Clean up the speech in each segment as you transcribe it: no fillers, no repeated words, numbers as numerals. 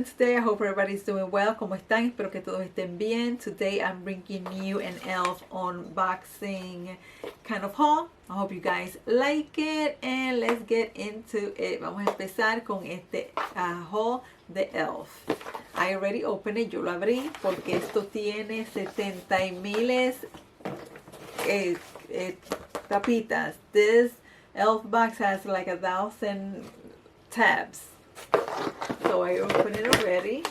doing today? I hope everybody's doing well. ¿Cómo están? Espero que todos estén bien. Today I'm bringing you an e.l.f. unboxing kind of haul. I hope you guys like it and let's get into it. Vamos a empezar con este haul de e.l.f. I already opened it. Yo lo abrí porque esto tiene 70 y miles tapitas. This e.l.f. box has like 1,000 tabs. So I opened it already.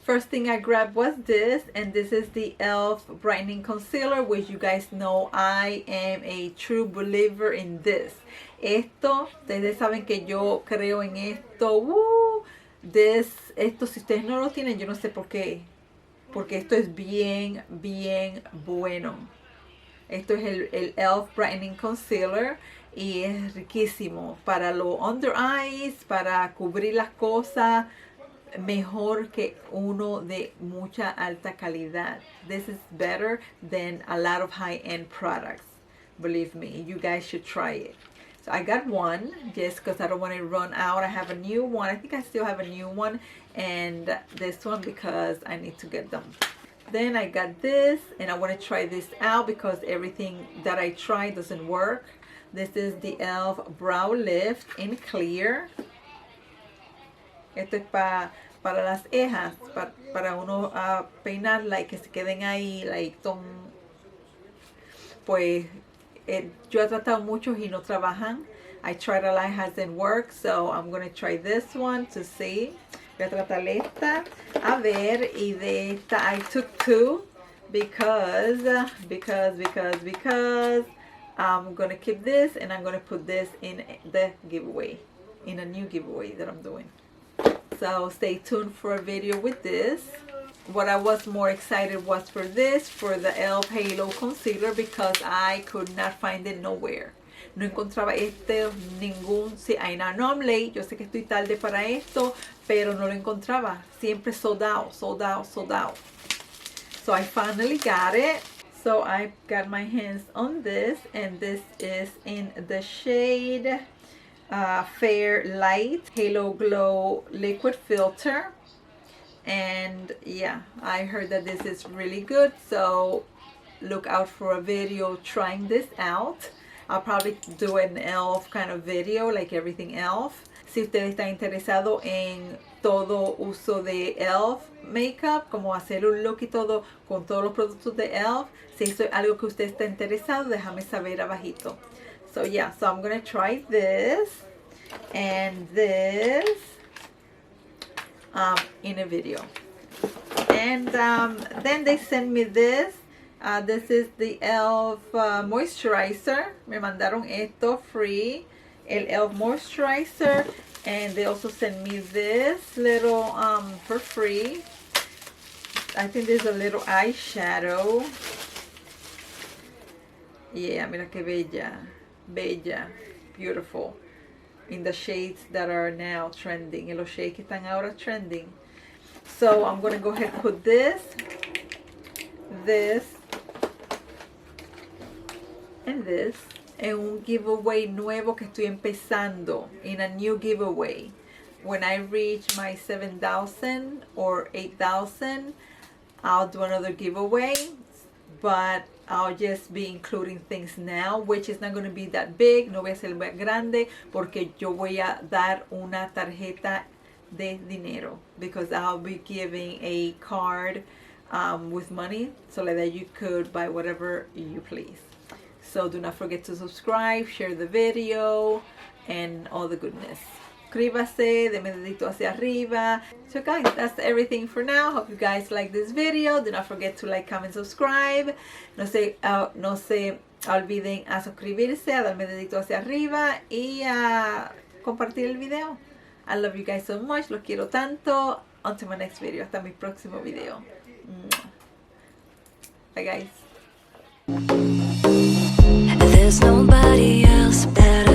First thing I grabbed was this, and this is the e.l.f. brightening concealer, which you guys know I am a true believer in this. Esto, ustedes saben que yo creo en esto. Esto si ustedes no lo tienen, yo no sé por qué. Porque esto es bien, bien bueno. Esto es el e.l.f. brightening concealer. Y es riquísimo para los under eyes, para cubrir las cosas, mejor que uno de mucha alta calidad. This is better than a lot of high-end products. Believe me, you guys should try it. So I got one just because I don't want to run out. I have a new one. I think I still have a new one. And this one because I need to get them. Then I got this and I want to try this out because everything that I try doesn't work. This is the e.l.f. Brow Lift in Clear. Esto es para las cejas, para uno peinarla y que se queden ahí, like, pues yo he tratado muchos y no trabajan. I tried a lot, it hasn't worked, so I'm going to try this one to see. Voy a tratar esta, a ver, y de esta I took two because I'm going to keep this and I'm going to put this in the giveaway, in a new giveaway that I'm doing. So stay tuned for a video with this. What I was more excited was for this, for the e.l.f. Halo Concealer, because I could not find it nowhere. No encontraba ningún, sí, I know I'm late, yo sé que estoy tarde para esto, pero no lo encontraba. Siempre sold out. So I finally got it. So I got my hands on this, and this is in the shade Fair Light Halo Glow Liquid Filter. And yeah, I heard that this is really good, so look out for a video trying this out. I'll probably do an e.l.f. kind of video like everything e.l.f. Si usted está interesado en todo uso de e.l.f. makeup, como hacer un look y todo con todos los productos de e.l.f. Si eso es algo que usted está interesado, déjame saber abajito. So yeah, so I'm gonna try this and this in a video. And then they sent me this. This is the e.l.f. moisturizer. Me mandaron esto free. El e.l.f. moisturizer. And they also sent me this little for free. I think there's a little eyeshadow. Yeah, mira que bella, beautiful. In the shades that are now trending. En los shades que están ahora trending. So I'm going to go ahead and put this, and this. En un giveaway nuevo que estoy empezando. In a new giveaway. When I reach my 7,000 or 8,000, I'll do another giveaway. But I'll just be including things now, which is not going to be that big. No voy a ser más grande porque yo voy a dar una tarjeta de dinero. Because I'll be giving a card with money so that you could buy whatever you please. So do not forget to subscribe, share the video, and all the goodness. Suscríbase, deme dedito hacia arriba. So guys, that's everything for now. Hope you guys like this video. Do not forget to like, comment, subscribe. No se olviden a suscribirse, a darme dedito hacia arriba y a compartir el video. I love you guys so much. Los quiero tanto. Until my next video. Hasta mi próximo video. Bye guys. There's nobody else better.